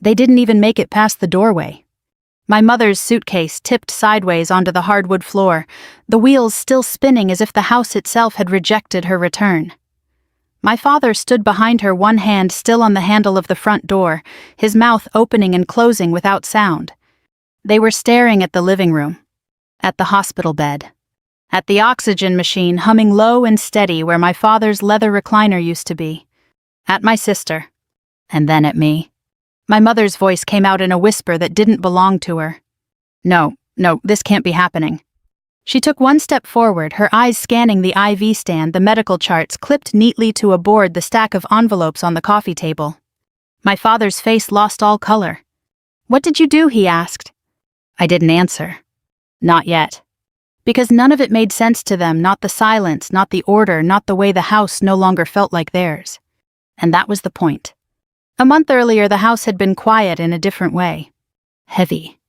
They didn't even make it past the doorway. My mother's suitcase tipped sideways onto the hardwood floor, the wheels still spinning as if the house itself had rejected her return. My father stood behind her, one hand still on the handle of the front door, his mouth opening and closing without sound. They were staring at the living room, at the hospital bed, at the oxygen machine humming low and steady where my father's leather recliner used to be, at my sister, and then at me. My mother's voice came out in a whisper that didn't belong to her. No, this can't be happening. She took one step forward, her eyes scanning the IV stand, the medical charts clipped neatly to a board, the stack of envelopes on the coffee table. My father's face lost all color. "What did you do?" he asked. I didn't answer. Not yet. Because none of it made sense to them, not the silence, not the order, not the way the house no longer felt like theirs. And that was the point. A month earlier, the house had been quiet in a different way. Heavy.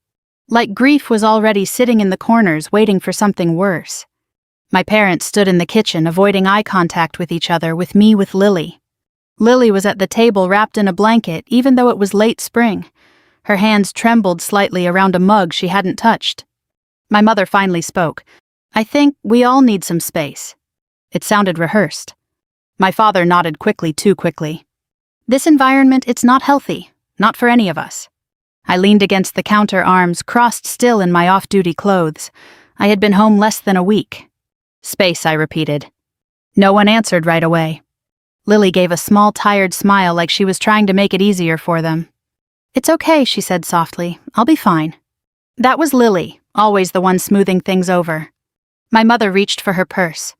Like grief was already sitting in the corners, waiting for something worse. My parents stood in the kitchen, avoiding eye contact with each other, with me with Lily. Lily was at the table, wrapped in a blanket, even though it was late spring. Her hands trembled slightly around a mug she hadn't touched. My mother finally spoke. "I think we all need some space." It sounded rehearsed. My father nodded quickly, too quickly. "This environment, it's not healthy. Not for any of us." I leaned against the counter, arms crossed still in my off-duty clothes. I had been home less than a week. "Space," I repeated. No one answered right away. Lily gave a small, tired smile like she was trying to make it easier for them. "It's okay," she said softly. "I'll be fine." That was Lily, always the one smoothing things over. My mother reached for her purse.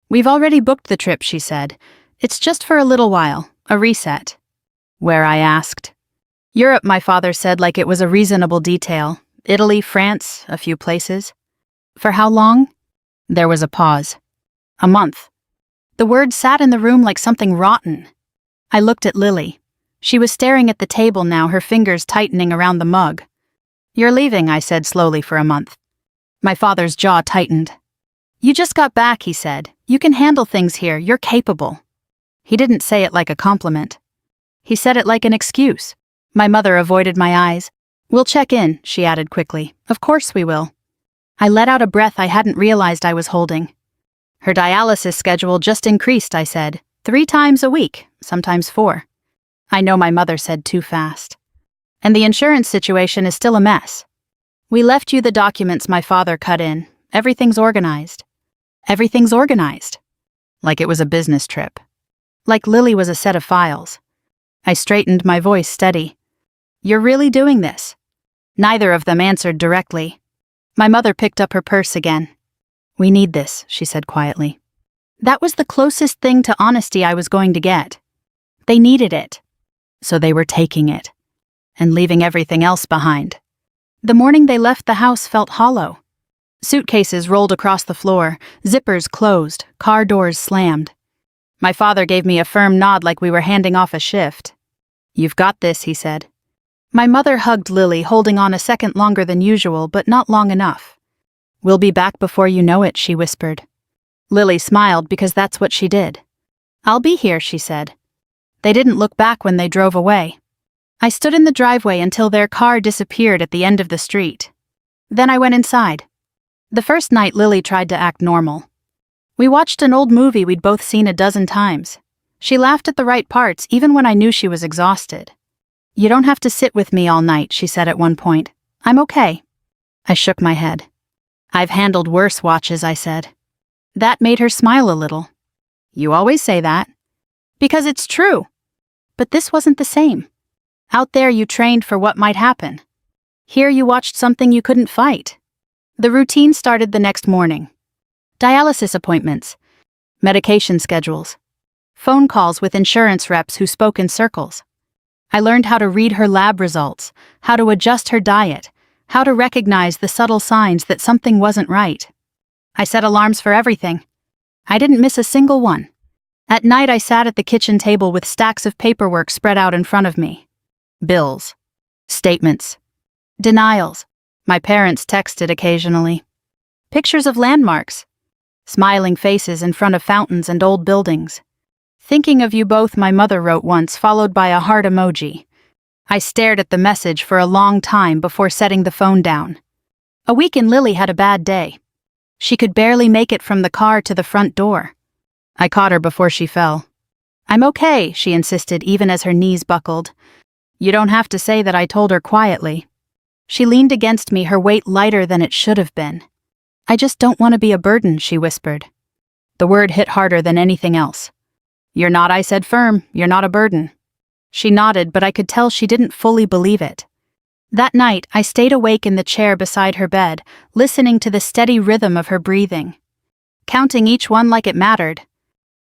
"We've already booked the trip," she said. "It's just for a little while, a reset." "Where?" I asked. "Europe," my father said like it was a reasonable detail. "Italy, France, a few places." "For how long?" There was a pause. "A month." The word sat in the room like something rotten. I looked at Lily. She was staring at the table now, her fingers tightening around the mug. "You're leaving," I said slowly, "for a month." My father's jaw tightened. "You just got back," he said. "You can handle things here, you're capable." He didn't say it like a compliment. He said it like an excuse. My mother avoided my eyes. "We'll check in," she added quickly. "Of course we will." I let out a breath I hadn't realized I was holding. "Her dialysis schedule just increased," I said. 3 times a week, sometimes 4. I know my mother said too fast. "And the insurance situation is still a mess." "We left you the documents," my father cut in. "Everything's organized." Everything's organized. Like it was a business trip. Like Lily was a set of files. I straightened, my voice steady. "You're really doing this?" Neither of them answered directly. My mother picked up her purse again. "We need this," she said quietly. That was the closest thing to honesty I was going to get. They needed it. So they were taking it. And leaving everything else behind. The morning they left, the house felt hollow. Suitcases rolled across the floor, zippers closed, car doors slammed. My father gave me a firm nod like we were handing off a shift. "You've got this," he said. My mother hugged Lily, holding on a second longer than usual, but not long enough. "We'll be back before you know it," she whispered. Lily smiled because that's what she did. "I'll be here," she said. They didn't look back when they drove away. I stood in the driveway until their car disappeared at the end of the street. Then I went inside. The first night, Lily tried to act normal. We watched an old movie we'd both seen a dozen times. She laughed at the right parts, even when I knew she was exhausted. "You don't have to sit with me all night," she said at one point. "I'm okay." I shook my head. "I've handled worse watches," I said. That made her smile a little. "You always say that." "Because it's true." But this wasn't the same. Out there you trained for what might happen. Here you watched something you couldn't fight. The routine started the next morning. Dialysis appointments, medication schedules, phone calls with insurance reps who spoke in circles. I learned how to read her lab results, how to adjust her diet, how to recognize the subtle signs that something wasn't right. I set alarms for everything. I didn't miss a single one. At night I sat at the kitchen table with stacks of paperwork spread out in front of me. Bills. Statements. Denials. My parents texted occasionally. Pictures of landmarks. Smiling faces in front of fountains and old buildings. "Thinking of you both," my mother wrote once, followed by a heart emoji. I stared at the message for a long time before setting the phone down. A week in Lily had a bad day. She could barely make it from the car to the front door. I caught her before she fell. "I'm okay," she insisted, even as her knees buckled. "You don't have to say that," I told her quietly. She leaned against me, her weight lighter than it should have been. "I just don't want to be a burden," she whispered. The word hit harder than anything else. "You're not," I said firm. "You're not a burden." She nodded, but I could tell she didn't fully believe it. That night, I stayed awake in the chair beside her bed, listening to the steady rhythm of her breathing, counting each one like it mattered.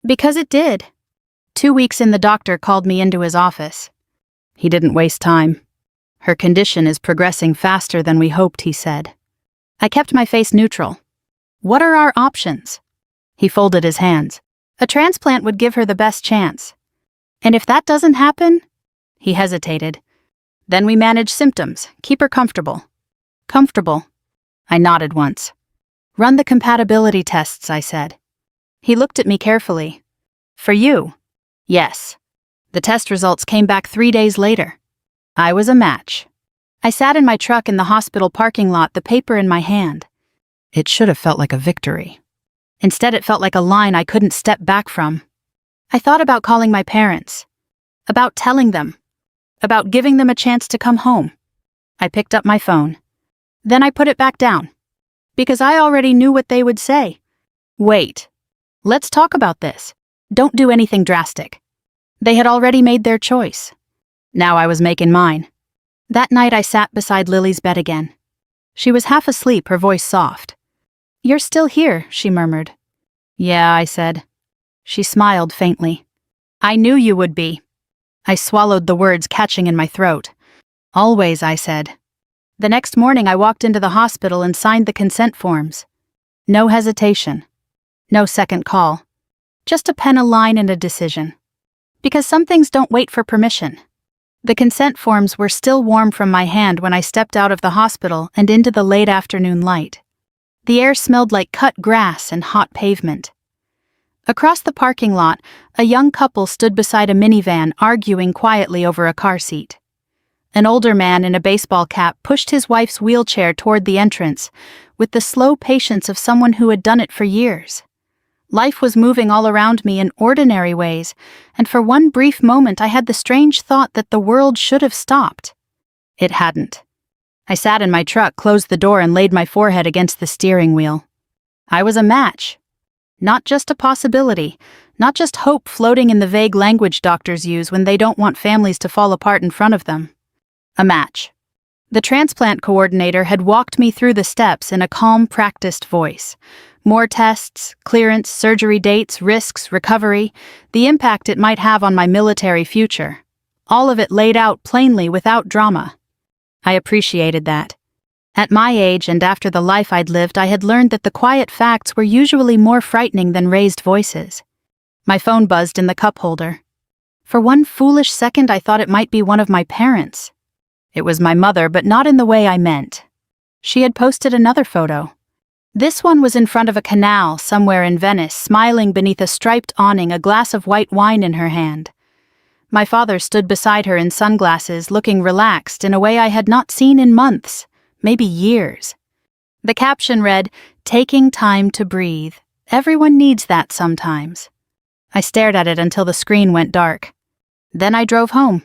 Because it did. 2 weeks in, the doctor called me into his office. He didn't waste time. "Her condition is progressing faster than we hoped," he said. I kept my face neutral. "What are our options?" He folded his hands. "A transplant would give her the best chance. And if that doesn't happen?" He hesitated. "Then we manage symptoms, keep her comfortable." "Comfortable?" I nodded once. "Run the compatibility tests," I said. He looked at me carefully. "For you?" "Yes." The test results came back 3 days later. I was a match. I sat in my truck in the hospital parking lot, the paper in my hand. It should have felt like a victory. Instead, it felt like a line I couldn't step back from. I thought about calling my parents, about telling them, about giving them a chance to come home. I picked up my phone. Then I put it back down, because I already knew what they would say. "Wait. Let's talk about this. Don't do anything drastic." They had already made their choice. Now I was making mine. That night I sat beside Lily's bed again. She was half asleep, her voice soft. "You're still here," she murmured. "Yeah," I said. She smiled faintly. "I knew you would be." I swallowed the words catching in my throat. "Always," I said. The next morning I walked into the hospital and signed the consent forms. No hesitation. No second call. Just a pen, a line, and a decision. Because some things don't wait for permission. The consent forms were still warm from my hand when I stepped out of the hospital and into the late afternoon light. The air smelled like cut grass and hot pavement. Across the parking lot, a young couple stood beside a minivan arguing quietly over a car seat. An older man in a baseball cap pushed his wife's wheelchair toward the entrance with the slow patience of someone who had done it for years. Life was moving all around me in ordinary ways, and for one brief moment I had the strange thought that the world should have stopped. It hadn't. I sat in my truck, closed the door, and laid my forehead against the steering wheel. I was a match. Not just a possibility, not just hope floating in the vague language doctors use when they don't want families to fall apart in front of them. A match. The transplant coordinator had walked me through the steps in a calm, practiced voice. More tests, clearance, surgery dates, risks, recovery, the impact it might have on my military future. All of it laid out plainly without drama. I appreciated that. At my age and after the life I'd lived, I had learned that the quiet facts were usually more frightening than raised voices. My phone buzzed in the cup holder. For one foolish second I thought it might be one of my parents. It was my mother, but not in the way I meant. She had posted another photo. This one was in front of a canal somewhere in Venice, smiling beneath a striped awning, a glass of white wine in her hand. My father stood beside her in sunglasses, looking relaxed in a way I had not seen in months, maybe years. The caption read, "Taking time to breathe. Everyone needs that sometimes." I stared at it until the screen went dark. Then I drove home.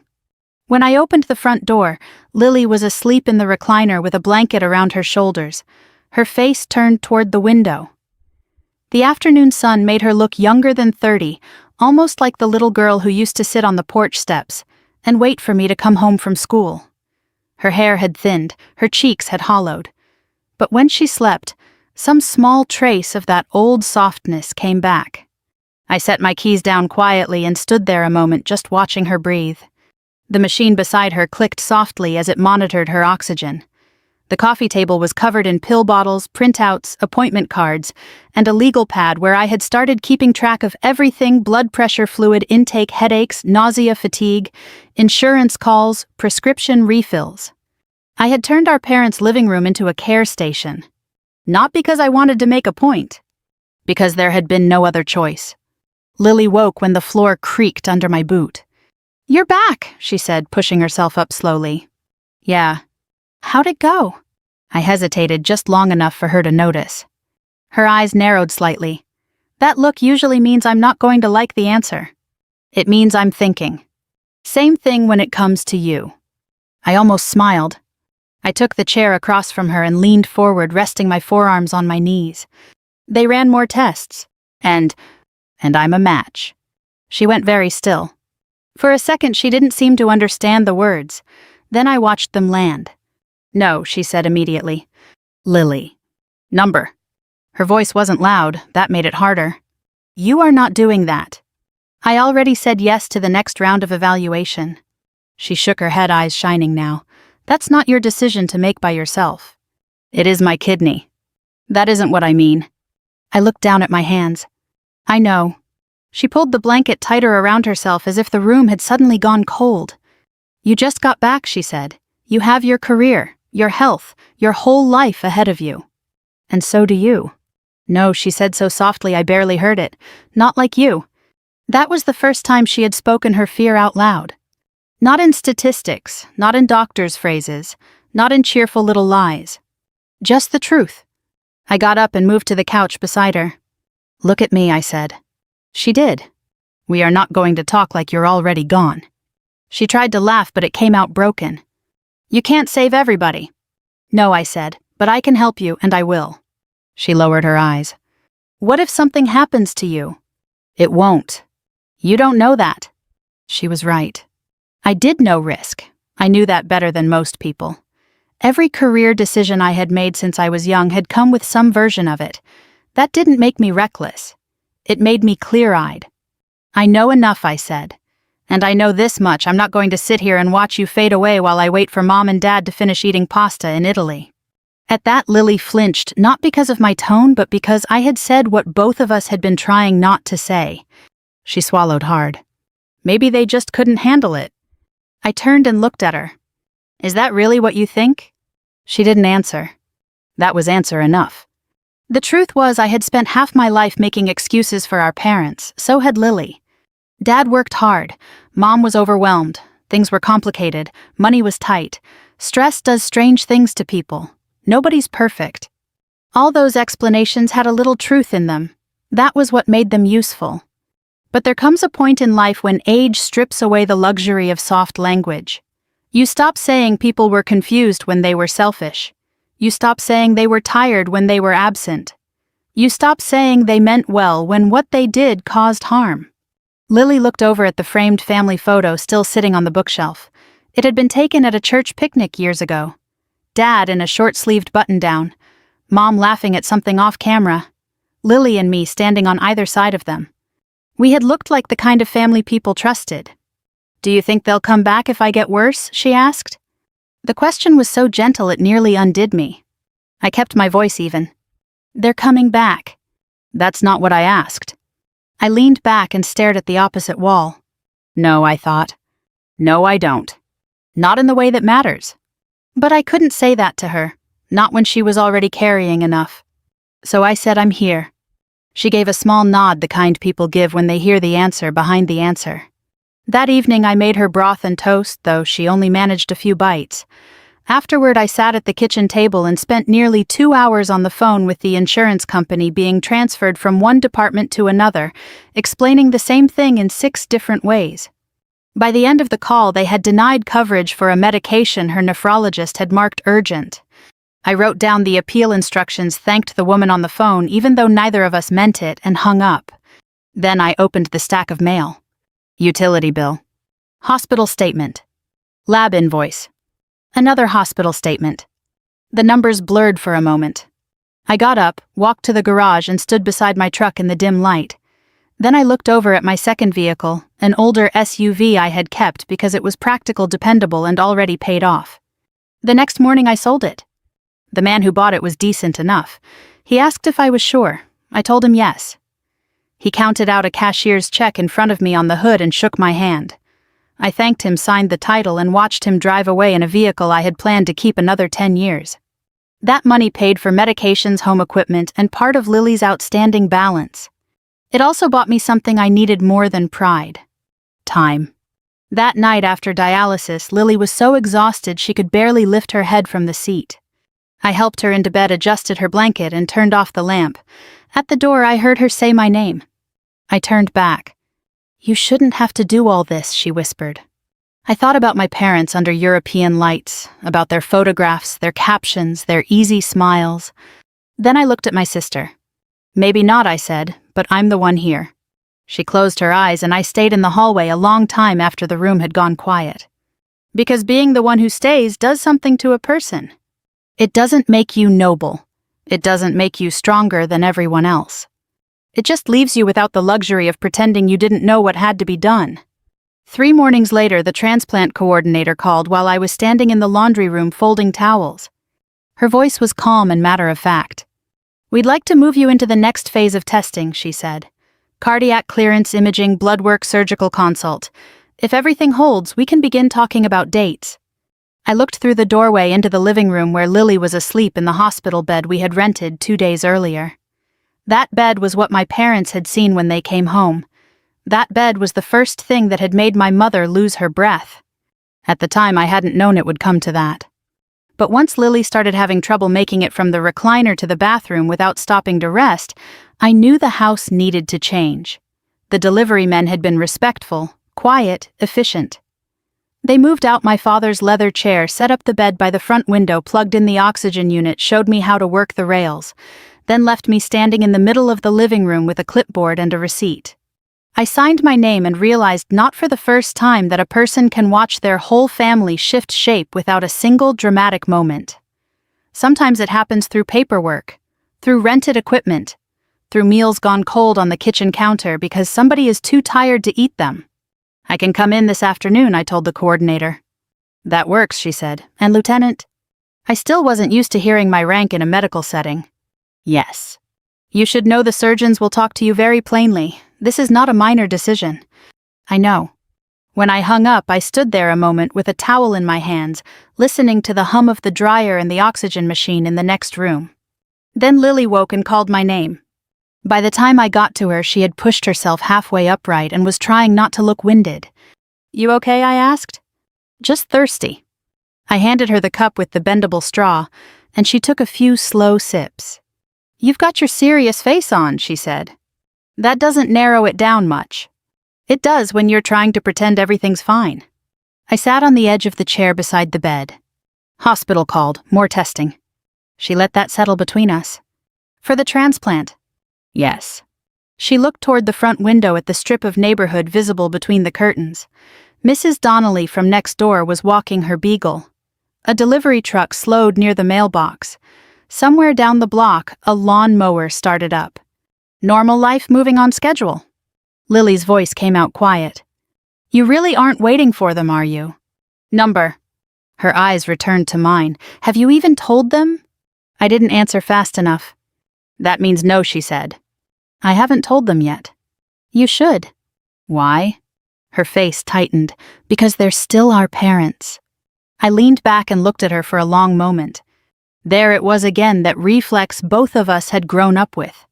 When I opened the front door, Lily was asleep in the recliner with a blanket around her shoulders, her face turned toward the window. The afternoon sun made her look younger than 30, almost like the little girl who used to sit on the porch steps and wait for me to come home from school. Her hair had thinned, her cheeks had hollowed. But when she slept, some small trace of that old softness came back. I set my keys down quietly and stood there a moment, just watching her breathe. The machine beside her clicked softly as it monitored her oxygen. The coffee table was covered in pill bottles, printouts, appointment cards, and a legal pad where I had started keeping track of everything: blood pressure, fluid intake, headaches, nausea, fatigue, insurance calls, prescription refills. I had turned our parents' living room into a care station. Not because I wanted to make a point, because there had been no other choice. Lily woke when the floor creaked under my boot. "You're back," she said, pushing herself up slowly. "Yeah." "How'd it go?" I hesitated just long enough for her to notice. Her eyes narrowed slightly. That look usually means I'm not going to like the answer. It means I'm thinking. Same thing when it comes to you. I almost smiled. I took the chair across from her and leaned forward, resting my forearms on my knees. They ran more tests. And I'm a match. She went very still. For a second, she didn't seem to understand the words. Then I watched them land. "No," she said immediately. "Lily. Number." Her voice wasn't loud, that made it harder. "You are not doing that. I already said yes to the next round of evaluation." She shook her head, eyes shining now. "That's not your decision to make by yourself." "It is my kidney." "That isn't what I mean." I looked down at my hands. "I know." She pulled the blanket tighter around herself as if the room had suddenly gone cold. "You just got back," she said. "You have your career, your health, your whole life ahead of you. And so do you." "No," she said so softly I barely heard it. "Not like you." That was the first time she had spoken her fear out loud. Not in statistics, not in doctors' phrases, not in cheerful little lies. Just the truth. I got up and moved to the couch beside her. "Look at me," I said. She did. "We are not going to talk like you're already gone." She tried to laugh, but it came out broken. "You can't save everybody." "No," I said, "but I can help you, and I will." She lowered her eyes. "What if something happens to you?" "It won't." "You don't know that." She was right. I did know risk. I knew that better than most people. Every career decision I had made since I was young had come with some version of it. That didn't make me reckless. It made me clear-eyed. "I know enough," I said. "And I know this much: I'm not going to sit here and watch you fade away while I wait for Mom and Dad to finish eating pasta in Italy." At that, Lily flinched, not because of my tone, but because I had said what both of us had been trying not to say. She swallowed hard. "Maybe they just couldn't handle it." I turned and looked at her. "Is that really what you think?" She didn't answer. That was answer enough. The truth was, I had spent half my life making excuses for our parents. So had Lily. Dad worked hard. Mom was overwhelmed. Things were complicated. Money was tight. Stress does strange things to people. Nobody's perfect. All those explanations had a little truth in them. That was what made them useful. But there comes a point in life when age strips away the luxury of soft language. You stop saying people were confused when they were selfish. You stop saying they were tired when they were absent. You stop saying they meant well when what they did caused harm. Lily looked over at the framed family photo still sitting on the bookshelf. It had been taken at a church picnic years ago. Dad in a short-sleeved button-down. Mom laughing at something off camera. Lily and me standing on either side of them. We had looked like the kind of family people trusted. "Do you think they'll come back if I get worse?" she asked. The question was so gentle it nearly undid me. I kept my voice even. "They're coming back." "That's not what I asked." I leaned back and stared at the opposite wall. "No," I thought. "No, I don't. Not in the way that matters." But I couldn't say that to her, not when she was already carrying enough. So I said, "I'm here." She gave a small nod, the kind people give when they hear the answer behind the answer. That evening I made her broth and toast, though she only managed a few bites. Afterward, I sat at the kitchen table and spent nearly 2 hours on the phone with the insurance company being transferred from one department to another, explaining the same thing in 6 different ways. By the end of the call, they had denied coverage for a medication her nephrologist had marked urgent. I wrote down the appeal instructions, thanked the woman on the phone, even though neither of us meant it, and hung up. Then I opened the stack of mail. Utility bill. Hospital statement. Lab invoice. Another hospital statement. The numbers blurred for a moment. I got up, walked to the garage, and stood beside my truck in the dim light. Then I looked over at my second vehicle, an older SUV I had kept because it was practical, dependable, and already paid off. The next morning I sold it. The man who bought it was decent enough. He asked if I was sure. I told him yes. He counted out a cashier's check in front of me on the hood and shook my hand. I thanked him, signed the title, and watched him drive away in a vehicle I had planned to keep another 10 years. That money paid for medications, home equipment, and part of Lily's outstanding balance. It also bought me something I needed more than pride. Time. That night after dialysis, Lily was so exhausted she could barely lift her head from the seat. I helped her into bed, adjusted her blanket, and turned off the lamp. At the door, I heard her say my name. I turned back. "You shouldn't have to do all this," she whispered. I thought about my parents under European lights, about their photographs, their captions, their easy smiles. Then I looked at my sister. "Maybe not," I said, "but I'm the one here." She closed her eyes, and I stayed in the hallway a long time after the room had gone quiet. Because being the one who stays does something to a person. It doesn't make you noble. It doesn't make you stronger than everyone else. It just leaves you without the luxury of pretending you didn't know what had to be done. 3 mornings later, the transplant coordinator called while I was standing in the laundry room folding towels. Her voice was calm and matter-of-fact. "We'd like to move you into the next phase of testing," she said. "Cardiac clearance, imaging, blood work, surgical consult. If everything holds, we can begin talking about dates." I looked through the doorway into the living room where Lily was asleep in the hospital bed we had rented 2 days earlier. That bed was what my parents had seen when they came home. That bed was the first thing that had made my mother lose her breath. At the time, I hadn't known it would come to that. But once Lily started having trouble making it from the recliner to the bathroom without stopping to rest, I knew the house needed to change. The delivery men had been respectful, quiet, efficient. They moved out my father's leather chair, set up the bed by the front window, plugged in the oxygen unit, showed me how to work the rails, then left me standing in the middle of the living room with a clipboard and a receipt. I signed my name and realized not for the first time that a person can watch their whole family shift shape without a single dramatic moment. Sometimes it happens through paperwork, through rented equipment, through meals gone cold on the kitchen counter because somebody is too tired to eat them. "I can come in this afternoon," I told the coordinator. "That works," she said. "And Lieutenant?" I still wasn't used to hearing my rank in a medical setting. "Yes. You should know the surgeons will talk to you very plainly. This is not a minor decision." "I know." When I hung up, I stood there a moment with a towel in my hands, listening to the hum of the dryer and the oxygen machine in the next room. Then Lily woke and called my name. By the time I got to her, she had pushed herself halfway upright and was trying not to look winded. "You okay?" I asked. "Just thirsty." I handed her the cup with the bendable straw, and she took a few slow sips. "You've got your serious face on," she said. "That doesn't narrow it down much." "It does when you're trying to pretend everything's fine." I sat on the edge of the chair beside the bed. "Hospital called, more testing." She let that settle between us. "For the transplant?" "Yes." She looked toward the front window at the strip of neighborhood visible between the curtains. Mrs. Donnelly from next door was walking her beagle. A delivery truck slowed near the mailbox. Somewhere down the block, a lawn mower started up. "Normal life moving on schedule." Lily's voice came out quiet. "You really aren't waiting for them, are you?" "Number." Her eyes returned to mine. "Have you even told them?" I didn't answer fast enough. "That means no," she said. "I haven't told them yet." "You should." "Why?" Her face tightened. "Because they're still our parents." I leaned back and looked at her for a long moment. There it was again, that reflex both of us had grown up with.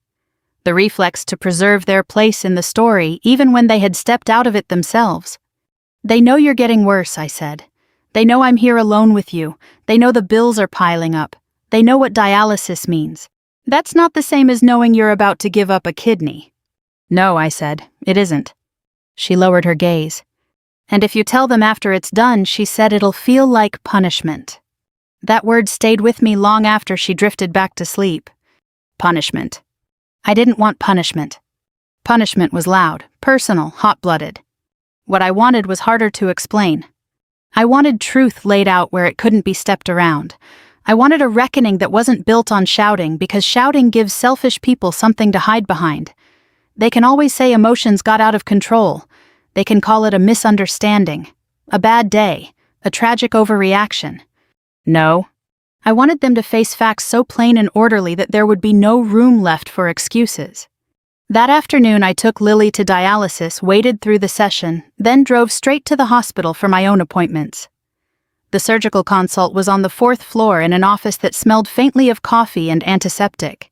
The reflex to preserve their place in the story, even when they had stepped out of it themselves. "They know you're getting worse," I said. "They know I'm here alone with you. They know the bills are piling up. They know what dialysis means. That's not the same as knowing you're about to give up a kidney." "No," I said, "it isn't." She lowered her gaze. "And if you tell them after it's done," she said, "it'll feel like punishment." That word stayed with me long after she drifted back to sleep. Punishment. I didn't want punishment. Punishment was loud, personal, hot-blooded. What I wanted was harder to explain. I wanted truth laid out where it couldn't be stepped around. I wanted a reckoning that wasn't built on shouting, because shouting gives selfish people something to hide behind. They can always say emotions got out of control. They can call it a misunderstanding, a bad day, a tragic overreaction. No. I wanted them to face facts so plain and orderly that there would be no room left for excuses. That afternoon, I took Lily to dialysis, waited through the session, then drove straight to the hospital for my own appointments. The surgical consult was on the 4th floor in an office that smelled faintly of coffee and antiseptic.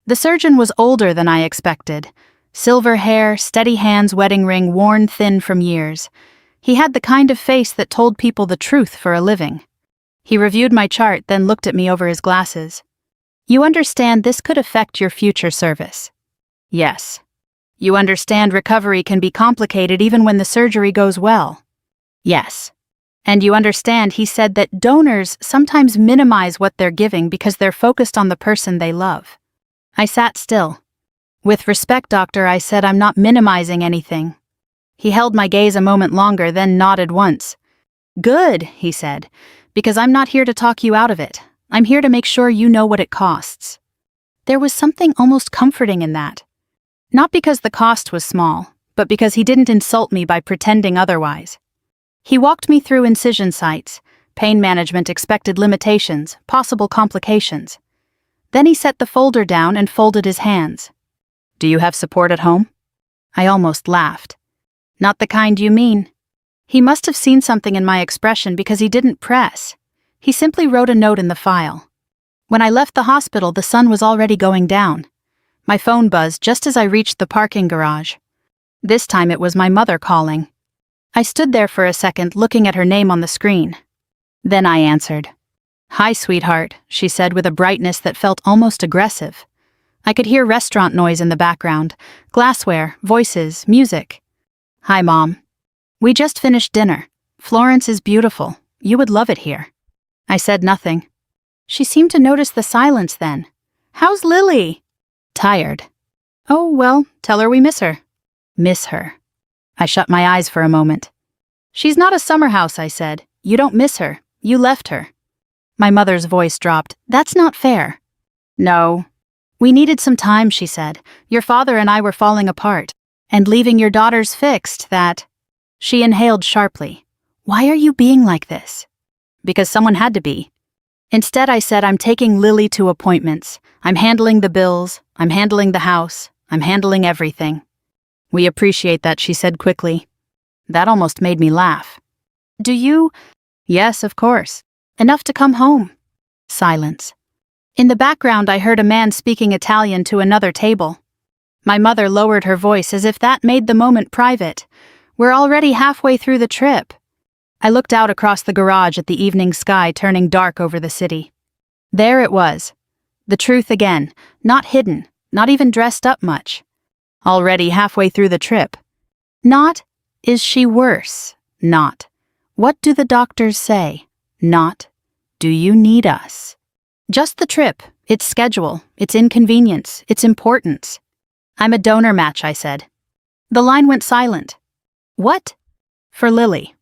The surgeon was older than I expected. Silver hair, steady hands, wedding ring worn thin from years. He had the kind of face that told people the truth for a living. He reviewed my chart, then looked at me over his glasses. You understand this could affect your future service? Yes. You understand recovery can be complicated even when the surgery goes well? Yes. And you understand, he said, that donors sometimes minimize what they're giving because they're focused on the person they love. I sat still. With respect, doctor, I said, I'm not minimizing anything. He held my gaze a moment longer, then nodded once. Good, he said, because I'm not here to talk you out of it. I'm here to make sure you know what it costs. There was something almost comforting in that. Not because the cost was small, but because he didn't insult me by pretending otherwise. He walked me through incision sites, pain management, expected limitations, possible complications. Then he set the folder down and folded his hands. Do you have support at home? I almost laughed. Not the kind you mean. He must have seen something in my expression because he didn't press. He simply wrote a note in the file. When I left the hospital, the sun was already going down. My phone buzzed just as I reached the parking garage. This time it was my mother calling. I stood there for a second, looking at her name on the screen. Then I answered. Hi, sweetheart, she said with a brightness that felt almost aggressive. I could hear restaurant noise in the background, glassware, voices, music. Hi, Mom. We just finished dinner. Florence is beautiful. You would love it here. I said nothing. She seemed to notice the silence then. How's Lily? Tired. Oh, well, tell her we miss her. Miss her. I shut my eyes for a moment. She's not a summer house, I said. You don't miss her. You left her. My mother's voice dropped. That's not fair. No. We needed some time, she said. Your father and I were falling apart. And leaving your daughters fixed that. She inhaled sharply. Why are you being like this? Because someone had to be. Instead, I said, I'm taking Lily to appointments. I'm handling the bills. I'm handling the house. I'm handling everything. We appreciate that, she said quickly. That almost made me laugh. Do you? Yes, of course. Enough to come home. Silence. In the background, I heard a man speaking Italian to another table. My mother lowered her voice as if that made the moment private. We're already halfway through the trip. I looked out across the garage at the evening sky turning dark over the city. There it was. The truth again, not hidden, not even dressed up much. Already halfway through the trip. Not, is she worse? Not, what do the doctors say? Not, do you need us? Just the trip, its schedule, its inconvenience, its importance. I'm a donor match, I said. The line went silent. What? For Lily.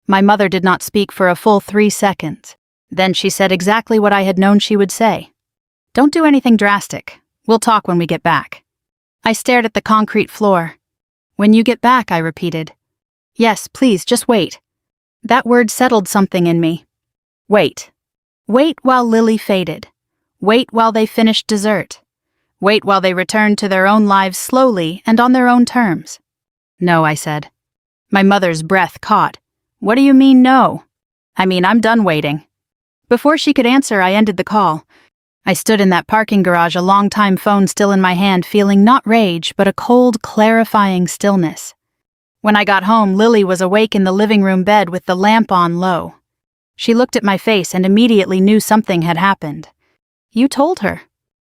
My mother did not speak for a full 3 seconds. Then she said exactly what I had known she would say. Don't do anything drastic. We'll talk when we get back. I stared at the concrete floor. When you get back, I repeated. Yes, please, just wait. That word settled something in me. Wait. Wait while Lily faded. Wait while they finished dessert. Wait while they returned to their own lives slowly and on their own terms. No, I said. My mother's breath caught. What do you mean, no? I mean, I'm done waiting. Before she could answer, I ended the call. I stood in that parking garage, a long time, phone still in my hand, feeling not rage, but a cold, clarifying stillness. When I got home, Lily was awake in the living room bed with the lamp on low. She looked at my face and immediately knew something had happened. You told her.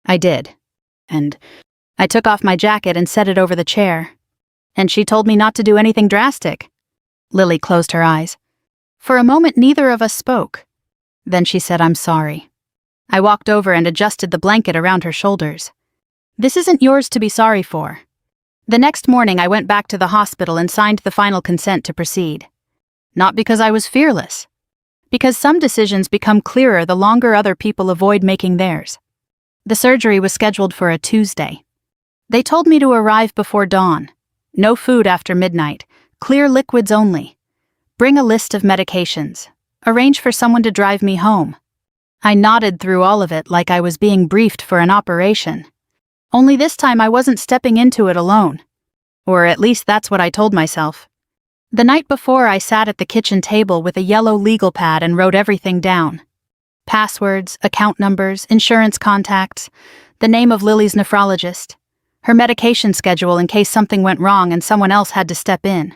I did. And I took off my jacket and set it over the chair. And she told me not to do anything drastic. Lily closed her eyes. For a moment, neither of us spoke. Then she said, I'm sorry. I walked over and adjusted the blanket around her shoulders. This isn't yours to be sorry for. The next morning, I went back to the hospital and signed the final consent to proceed. Not because I was fearless. Because some decisions become clearer the longer other people avoid making theirs. The surgery was scheduled for a Tuesday. They told me to arrive before dawn. No food after midnight. Clear liquids only. Bring a list of medications. Arrange for someone to drive me home. I nodded through all of it like I was being briefed for an operation. Only this time I wasn't stepping into it alone. Or at least that's what I told myself. The night before, I sat at the kitchen table with a yellow legal pad and wrote everything down. Passwords, account numbers, insurance contacts, the name of Lily's nephrologist, her medication schedule in case something went wrong and someone else had to step in.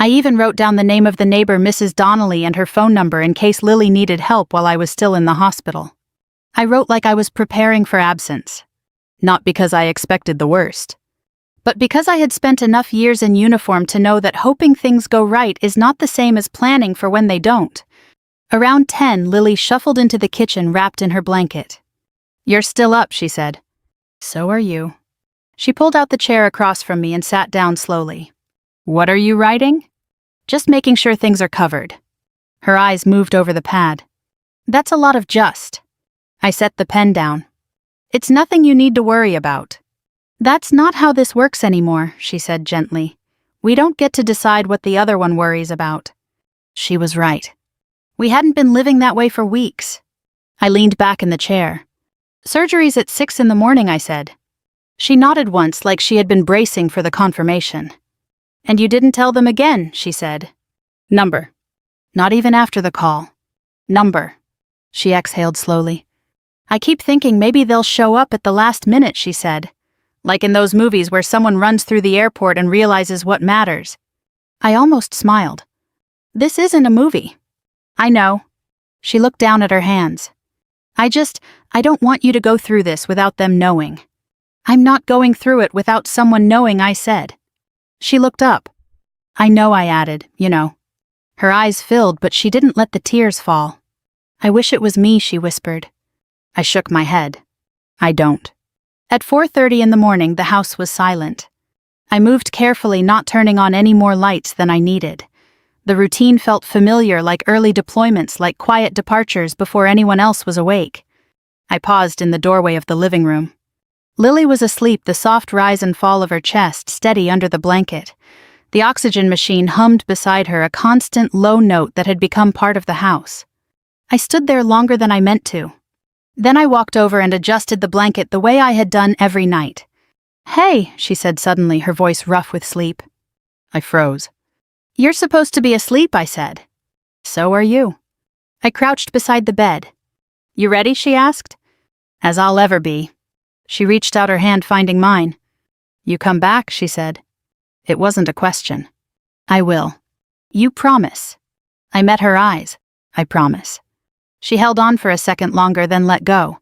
I even wrote down the name of the neighbor, Mrs. Donnelly, and her phone number in case Lily needed help while I was still in the hospital. I wrote like I was preparing for absence. Not because I expected the worst, but because I had spent enough years in uniform to know that hoping things go right is not the same as planning for when they don't. Around 10, Lily shuffled into the kitchen wrapped in her blanket. "You're still up," she said. "So are you." She pulled out the chair across from me and sat down slowly. "What are you writing?" "Just making sure things are covered." Her eyes moved over the pad. "That's a lot of just." I set the pen down. "It's nothing you need to worry about." "That's not how this works anymore," she said gently. "We don't get to decide what the other one worries about." She was right. We hadn't been living that way for weeks. I leaned back in the chair. "Surgery's at 6 in the morning," I said. She nodded once like she had been bracing for the confirmation. "And you didn't tell them again," she said. "Number." "Not even after the call." "Number." She exhaled slowly. "I keep thinking maybe they'll show up at the last minute," she said. "Like in those movies where someone runs through the airport and realizes what matters." I almost smiled. "This isn't a movie." "I know." She looked down at her hands. I don't want you to go through this without them knowing." "I'm not going through it without someone knowing," I said. She looked up. "I know," I added, "you know." Her eyes filled, but she didn't let the tears fall. "I wish it was me," she whispered. I shook my head. "I don't." At 4:30 in the morning, the house was silent. I moved carefully, not turning on any more lights than I needed. The routine felt familiar, like early deployments, like quiet departures before anyone else was awake. I paused in the doorway of the living room. Lily was asleep, the soft rise and fall of her chest steady under the blanket. The oxygen machine hummed beside her, a constant low note that had become part of the house. I stood there longer than I meant to. Then I walked over and adjusted the blanket the way I had done every night. "Hey," she said suddenly, her voice rough with sleep. I froze. "You're supposed to be asleep," I said. "So are you." I crouched beside the bed. "You ready?" she asked. "As I'll ever be." She reached out her hand, finding mine. "You come back," she said. It wasn't a question. "I will." "You promise?" I met her eyes. "I promise." She held on for a second longer, then let go.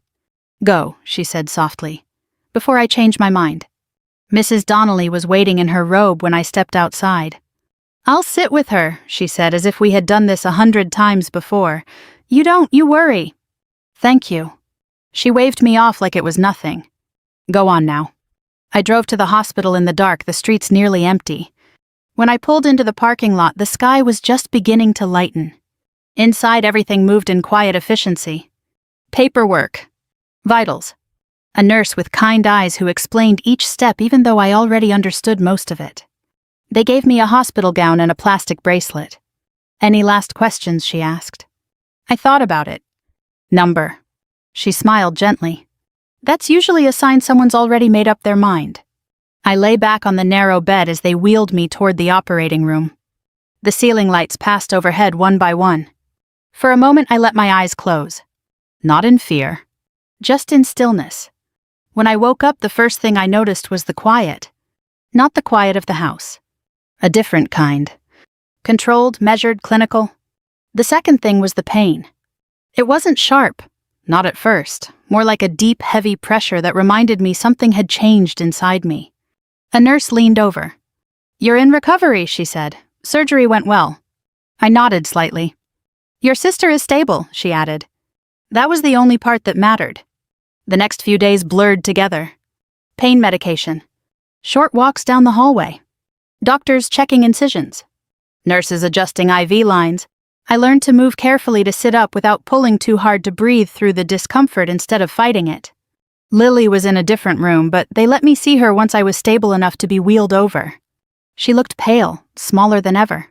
"Go," she said softly, "before I change my mind." Mrs. Donnelly was waiting in her robe when I stepped outside. "I'll sit with her," she said, as if we had done this 100 times before. You worry." "Thank you." She waved me off like it was nothing. "Go on now." I drove to the hospital in the dark, the streets nearly empty. When I pulled into the parking lot, the sky was just beginning to lighten. Inside, everything moved in quiet efficiency. Paperwork. Vitals. A nurse with kind eyes who explained each step even though I already understood most of it. They gave me a hospital gown and a plastic bracelet. "Any last questions?" she asked. I thought about it. "Number." She smiled gently. "That's usually a sign someone's already made up their mind." I lay back on the narrow bed as they wheeled me toward the operating room. The ceiling lights passed overhead one by one. For a moment I let my eyes close. Not in fear. Just in stillness. When I woke up, the first thing I noticed was the quiet. Not the quiet of the house. A different kind. Controlled, measured, clinical. The second thing was the pain. It wasn't sharp. Not at first. More like a deep, heavy pressure that reminded me something had changed inside me. A nurse leaned over. "You're in recovery," she said. "Surgery went well." I nodded slightly. "Your sister is stable," she added. That was the only part that mattered. The next few days blurred together. Pain medication. Short walks down the hallway. Doctors checking incisions. Nurses adjusting IV lines. I learned to move carefully, to sit up without pulling too hard, to breathe through the discomfort instead of fighting it. Lily was in a different room, but they let me see her once I was stable enough to be wheeled over. She looked pale, smaller than ever.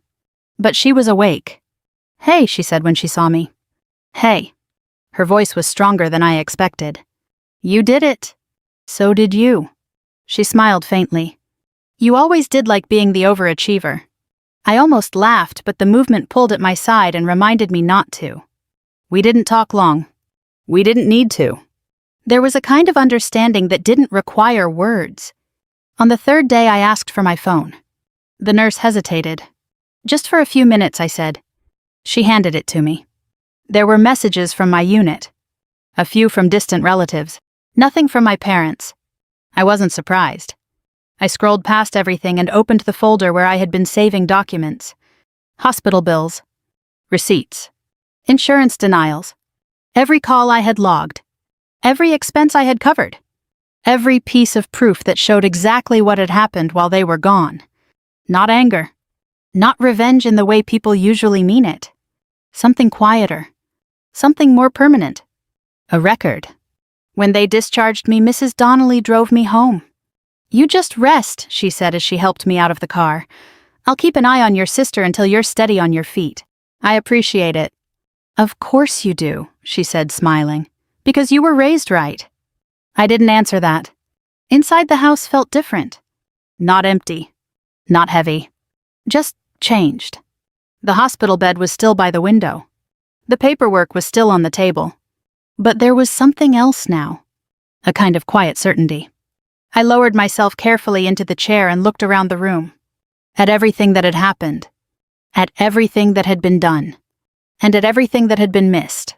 But she was awake. "Hey," she said when she saw me. "Hey." Her voice was stronger than I expected. "You did it." "So did you." She smiled faintly. "You always did like being the overachiever." I almost laughed, but the movement pulled at my side and reminded me not to. We didn't talk long. We didn't need to. There was a kind of understanding that didn't require words. On the third day, I asked for my phone. The nurse hesitated. Just for a few minutes, I said. She handed it to me. There were messages from my unit. A few from distant relatives. Nothing from my parents. I wasn't surprised. I scrolled past everything and opened the folder where I had been saving documents. Hospital bills. Receipts. Insurance denials. Every call I had logged. Every expense I had covered. Every piece of proof that showed exactly what had happened while they were gone. Not anger. Not revenge in the way people usually mean it. Something quieter. Something more permanent. A record. When they discharged me, Mrs. Donnelly drove me home. "You just rest," she said as she helped me out of the car. "I'll keep an eye on your sister until you're steady on your feet. I appreciate it." "Of course you do," she said, smiling. "Because you were raised right." I didn't answer that. Inside the house felt different. Not empty. Not heavy. Just changed. The hospital bed was still by the window. The paperwork was still on the table. But there was something else now. A kind of quiet certainty. I lowered myself carefully into the chair and looked around the room. At everything that had happened. At everything that had been done. And at everything that had been missed.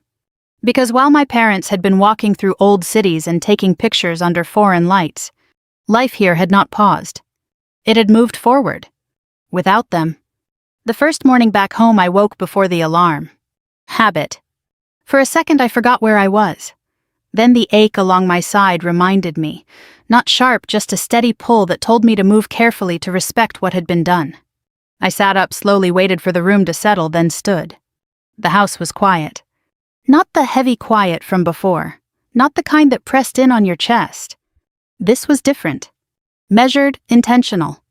Because while my parents had been walking through old cities and taking pictures under foreign lights, life here had not paused. It had moved forward. Without them. The first morning back home, I woke before the alarm. Habit. For a second, I forgot where I was. Then the ache along my side reminded me, not sharp, just a steady pull that told me to move carefully to respect what had been done. I sat up, slowly waited for the room to settle, then stood. The house was quiet. Not the heavy quiet from before, not the kind that pressed in on your chest. This was different. Measured, intentional.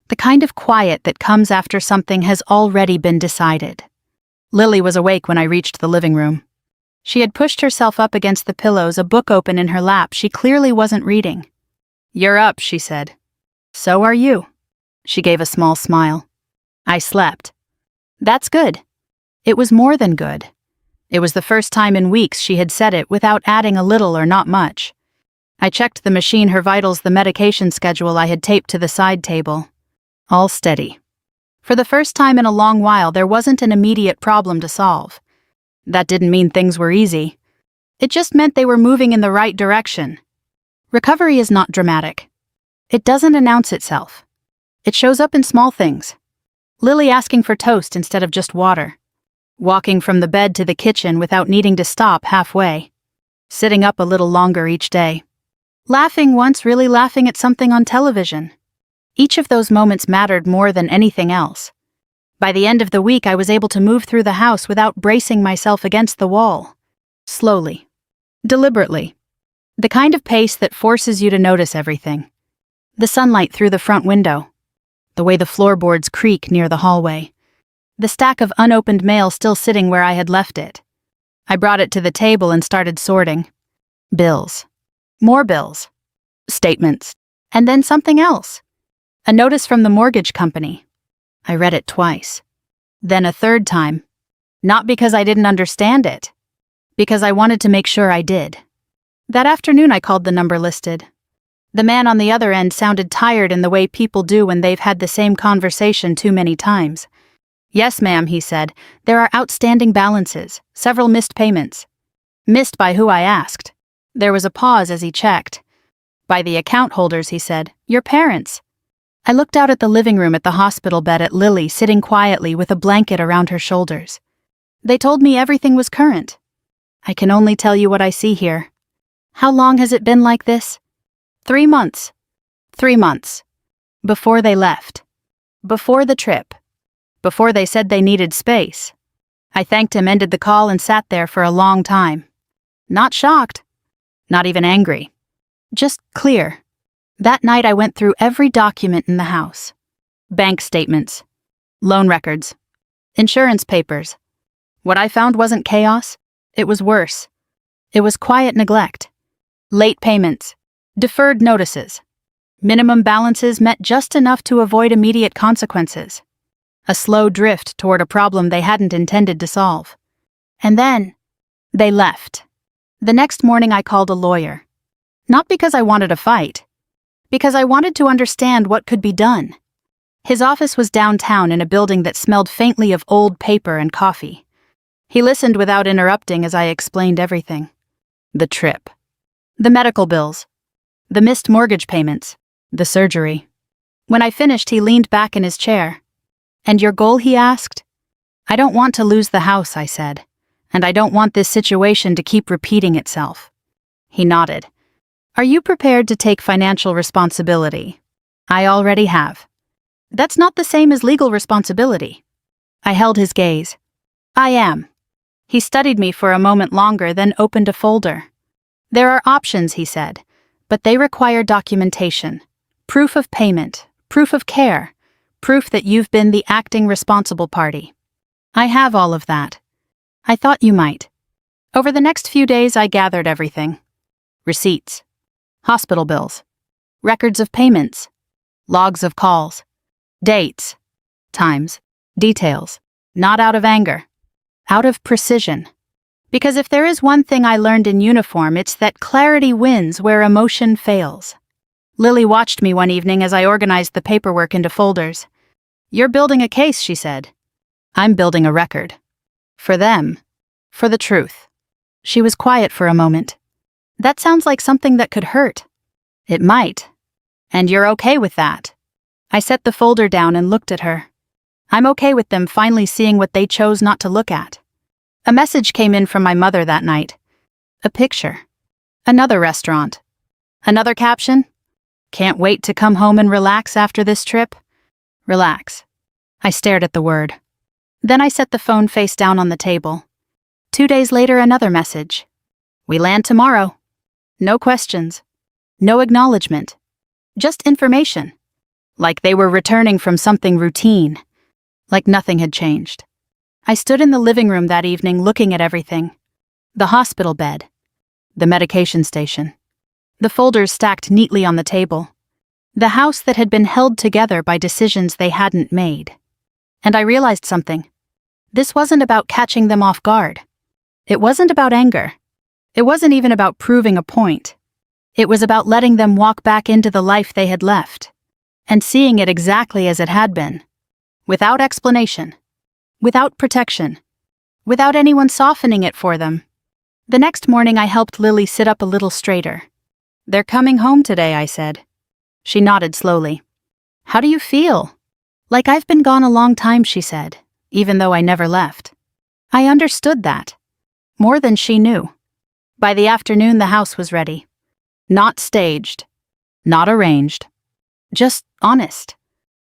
The kind of quiet that comes after something has already been decided. Lily was awake when I reached the living room. She had pushed herself up against the pillows, a book open in her lap. She clearly wasn't reading. "You're up," she said. "So are you." She gave a small smile. I slept. That's good. It was more than good. It was the first time in weeks she had said it without adding a little or not much. I checked the machine, her vitals, the medication schedule I had taped to the side table. All steady. For the first time in a long while, there wasn't an immediate problem to solve. That didn't mean things were easy. It just meant they were moving in the right direction. Recovery is not dramatic. It doesn't announce itself. It shows up in small things. Lily asking for toast instead of just water. Walking from the bed to the kitchen without needing to stop halfway. Sitting up a little longer each day. Laughing once, really laughing at something on television. Each of those moments mattered more than anything else. By the end of the week, I was able to move through the house without bracing myself against the wall. Slowly. Deliberately. The kind of pace that forces you to notice everything. The sunlight through the front window. The way the floorboards creak near the hallway. The stack of unopened mail still sitting where I had left it. I brought it to the table and started sorting. Bills. More bills. Statements. And then something else. A notice from the mortgage company. I read it twice. Then a third time. Not because I didn't understand it. Because I wanted to make sure I did. That afternoon I called the number listed. The man on the other end sounded tired in the way people do when they've had the same conversation too many times. "Yes, ma'am," he said. "There are outstanding balances, several missed payments." Missed by who, I asked. There was a pause as he checked. "By the account holders," he said. "Your parents." I looked out at the living room, at the hospital bed, at Lily sitting quietly with a blanket around her shoulders. They told me everything was current. I can only tell you what I see here. How long has it been like this? 3 months. 3 months. Before they left. Before the trip. Before they said they needed space. I thanked him, ended the call, and sat there for a long time. Not shocked. Not even angry. Just clear. That night I went through every document in the house. Bank statements. Loan records. Insurance papers. What I found wasn't chaos. It was worse. It was quiet neglect. Late payments. Deferred notices. Minimum balances met just enough to avoid immediate consequences. A slow drift toward a problem they hadn't intended to solve. And then, they left. The next morning I called a lawyer. Not because I wanted a fight. Because I wanted to understand what could be done. His office was downtown in a building that smelled faintly of old paper and coffee. He listened without interrupting as I explained everything. The trip. The medical bills. The missed mortgage payments. The surgery. When I finished, he leaned back in his chair. "And your goal?" he asked. "I don't want to lose the house," I said. "And I don't want this situation to keep repeating itself." He nodded. "Are you prepared to take financial responsibility?" "I already have." "That's not the same as legal responsibility." I held his gaze. "I am." He studied me for a moment longer, then opened a folder. "There are options," he said, "but they require documentation. Proof of payment, proof of care, proof that you've been the acting responsible party." "I have all of that." "I thought you might." Over the next few days, I gathered everything. Receipts. Hospital bills. Records of payments. Logs of calls. Dates. Times. Details. Not out of anger. Out of precision. Because if there is one thing I learned in uniform, it's that clarity wins where emotion fails. Lily watched me one evening as I organized the paperwork into folders. "You're building a case," she said. "I'm building a record. For them. For the truth." She was quiet for a moment. "That sounds like something that could hurt." "It might. And you're okay with that." I set the folder down and looked at her. I'm okay with them finally seeing what they chose not to look at. A message came in from my mother that night. A picture. Another restaurant. Another caption. "Can't wait to come home and relax after this trip." Relax. I stared at the word. Then I set the phone face down on the table. 2 days later, another message. "We land tomorrow." No questions. No acknowledgement. Just information. Like they were returning from something routine. Like nothing had changed. I stood in the living room that evening looking at everything. The hospital bed. The medication station. The folders stacked neatly on the table. The house that had been held together by decisions they hadn't made. And I realized something. This wasn't about catching them off guard. It wasn't about anger. It wasn't even about proving a point. It was about letting them walk back into the life they had left. And seeing it exactly as it had been. Without explanation. Without protection. Without anyone softening it for them. The next morning I helped Lily sit up a little straighter. "They're coming home today," I said. She nodded slowly. "How do you feel?" "Like I've been gone a long time," she said, "even though I never left." I understood that. More than she knew. By the afternoon the house was ready. Not staged. Not arranged. Just honest.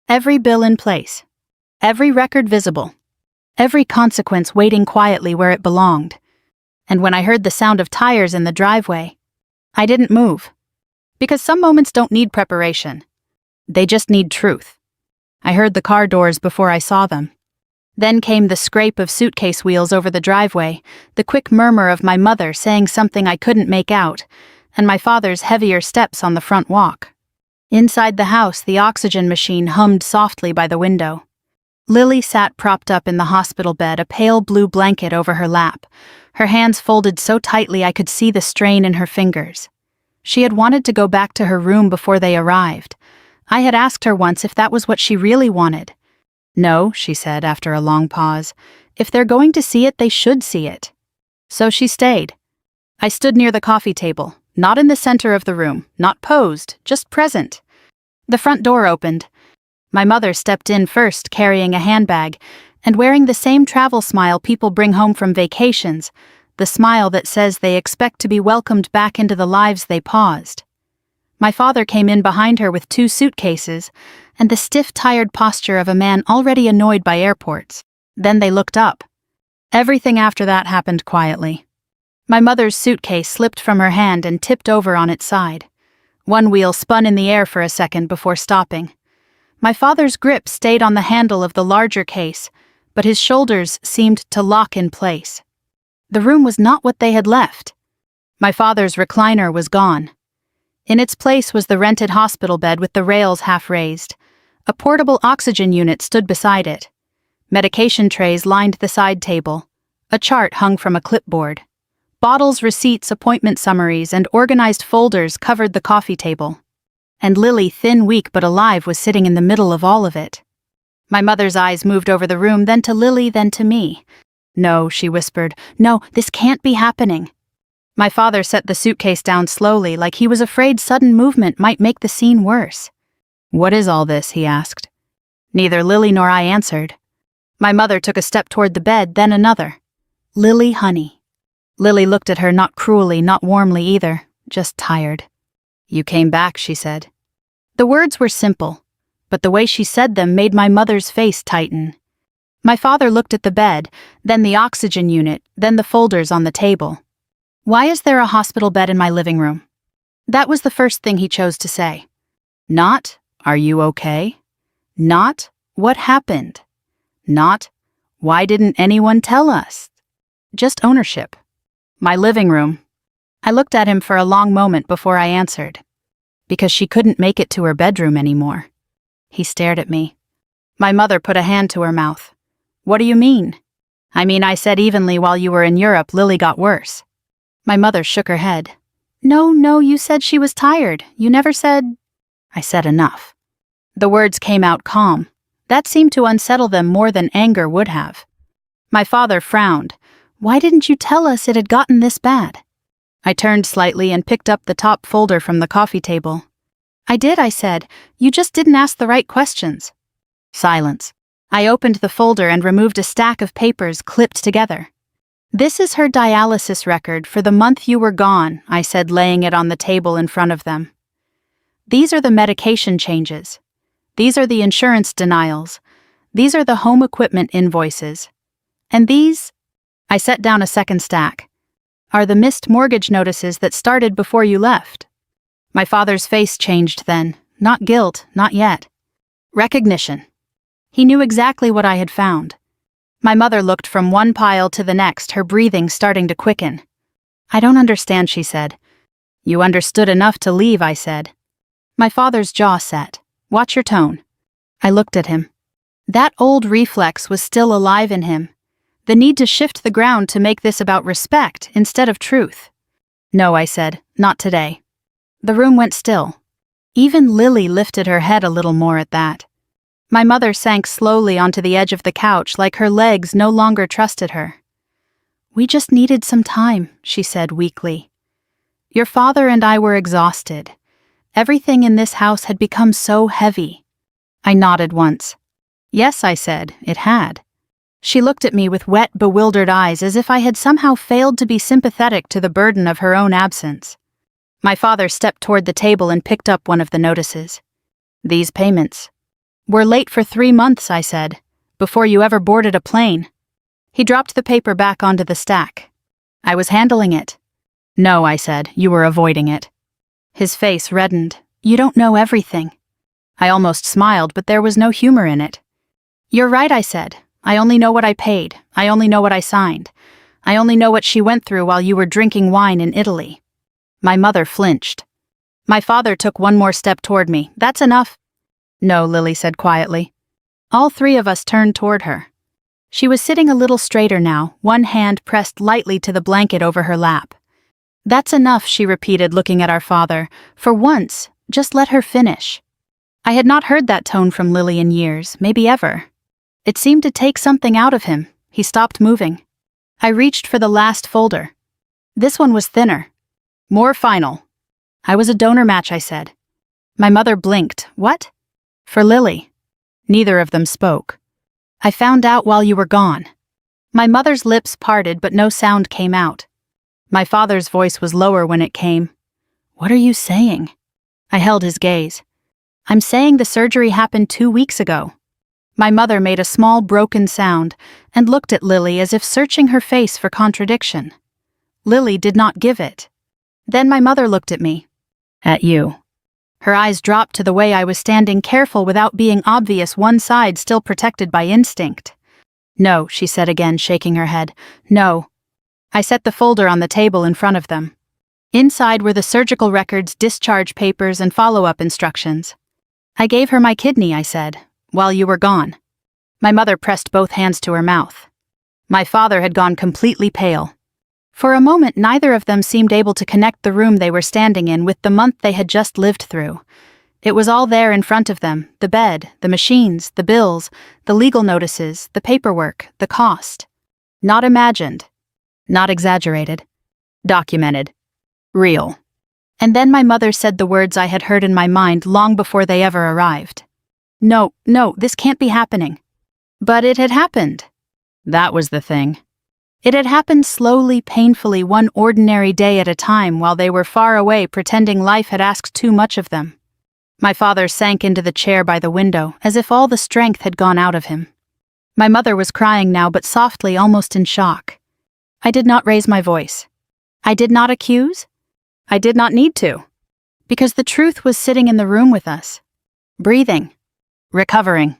Every bill in place. Every record visible. Every consequence waiting quietly where it belonged. And when I heard the sound of tires in the driveway, I didn't move. Because some moments don't need preparation. They just need truth. I heard the car doors before I saw them. Then came the scrape of suitcase wheels over the driveway, the quick murmur of my mother saying something I couldn't make out, and my father's heavier steps on the front walk. Inside the house, the oxygen machine hummed softly by the window. Lily sat propped up in the hospital bed, a pale blue blanket over her lap, her hands folded so tightly I could see the strain in her fingers. She had wanted to go back to her room before they arrived. I had asked her once if that was what she really wanted. "No," she said after a long pause. "If they're going to see it, they should see it." So she stayed. I stood near the coffee table, not in the center of the room, not posed, just present. The front door opened. My mother stepped in first, carrying a handbag, and wearing the same travel smile people bring home from vacations, the smile that says they expect to be welcomed back into the lives they paused. My father came in behind her with 2 suitcases, and the stiff, tired posture of a man already annoyed by airports. Then they looked up. Everything after that happened quietly. My mother's suitcase slipped from her hand and tipped over on its side. One wheel spun in the air for a second before stopping. My father's grip stayed on the handle of the larger case, but his shoulders seemed to lock in place. The room was not what they had left. My father's recliner was gone. In its place was the rented hospital bed with the rails half raised. A portable oxygen unit stood beside it. Medication trays lined the side table. A chart hung from a clipboard. Bottles, receipts, appointment summaries, and organized folders covered the coffee table. And Lily, thin, weak but alive, was sitting in the middle of all of it. My mother's eyes moved over the room, then to Lily, then to me. "No," she whispered. "No, this can't be happening." My father set the suitcase down slowly, like he was afraid sudden movement might make the scene worse. "What is all this?" he asked. Neither Lily nor I answered. My mother took a step toward the bed, then another. "Lily, honey." Lily looked at her, not cruelly, not warmly either, just tired. "You came back," she said. The words were simple, but the way she said them made my mother's face tighten. My father looked at the bed, then the oxygen unit, then the folders on the table. "Why is there a hospital bed in my living room?" That was the first thing he chose to say. Not, "Are you okay?" Not, "What happened?" Not, "Why didn't anyone tell us?" Just ownership. My living room. I looked at him for a long moment before I answered. Because she couldn't make it to her bedroom anymore. He stared at me. My mother put a hand to her mouth. "What do you mean?" "I mean, I said evenly while you were in Europe, Lily got worse." My mother shook her head. No, you said she was tired. You never said..." I said enough. The words came out calm. That seemed to unsettle them more than anger would have. My father frowned. "Why didn't you tell us it had gotten this bad?" I turned slightly and picked up the top folder from the coffee table. "I did," I said. "You just didn't ask the right questions." Silence. I opened the folder and removed a stack of papers clipped together. "This is her dialysis record for the month you were gone," I said, laying it on the table in front of them. "These are the medication changes. These are the insurance denials. These are the home equipment invoices. And these," I set down a second stack, "are the missed mortgage notices that started before you left." My father's face changed then. Not guilt, not yet. Recognition. He knew exactly what I had found. My mother looked from one pile to the next, her breathing starting to quicken. "I don't understand," she said. "You understood enough to leave," I said. My father's jaw set. "Watch your tone." I looked at him. That old reflex was still alive in him. The need to shift the ground to make this about respect instead of truth. "No," I said, "not today." The room went still. Even Lily lifted her head a little more at that. My mother sank slowly onto the edge of the couch like her legs no longer trusted her. "We just needed some time," she said weakly. "Your father and I were exhausted. Everything in this house had become so heavy." I nodded once. "Yes," I said, "it had." She looked at me with wet, bewildered eyes as if I had somehow failed to be sympathetic to the burden of her own absence. My father stepped toward the table and picked up one of the notices. "These payments." "We're late for 3 months," I said, "before you ever boarded a plane." He dropped the paper back onto the stack. "I was handling it." "No," I said, "you were avoiding it." His face reddened. "You don't know everything." I almost smiled, but there was no humor in it. "You're right," I said. "I only know what I paid. I only know what I signed. I only know what she went through while you were drinking wine in Italy." My mother flinched. My father took one more step toward me. "That's enough." "No," Lily said quietly. All three of us turned toward her. She was sitting a little straighter now, one hand pressed lightly to the blanket over her lap. "That's enough," she repeated, looking at our father. "For once, just let her finish." I had not heard that tone from Lily in years, maybe ever. It seemed to take something out of him. He stopped moving. I reached for the last folder. This one was thinner. "More final." "I was a donor match," I said. My mother blinked. "What?" "For Lily." Neither of them spoke. "I found out while you were gone." My mother's lips parted, but no sound came out. My father's voice was lower when it came. "What are you saying?" I held his gaze. "I'm saying the surgery happened 2 weeks ago." My mother made a small broken sound and looked at Lily as if searching her face for contradiction. Lily did not give it. Then my mother looked at me. "At you." Her eyes dropped to the way I was standing, careful without being obvious, one side still protected by instinct. "No," she said again, shaking her head. "No." I set the folder on the table in front of them. Inside were the surgical records, discharge papers, and follow-up instructions. "I gave her my kidney," I said, "while you were gone." My mother pressed both hands to her mouth. My father had gone completely pale. For a moment, neither of them seemed able to connect the room they were standing in with the month they had just lived through. It was all there in front of them, the bed, the machines, the bills, the legal notices, the paperwork, the cost. Not imagined. Not exaggerated. Documented. Real. And then my mother said the words I had heard in my mind long before they ever arrived. No, this can't be happening. But it had happened. That was the thing. It had happened slowly, painfully, one ordinary day at a time while they were far away pretending life had asked too much of them. My father sank into the chair by the window as if all the strength had gone out of him. My mother was crying now, but softly, almost in shock. I did not raise my voice. I did not accuse. I did not need to. Because the truth was sitting in the room with us. Breathing. Recovering.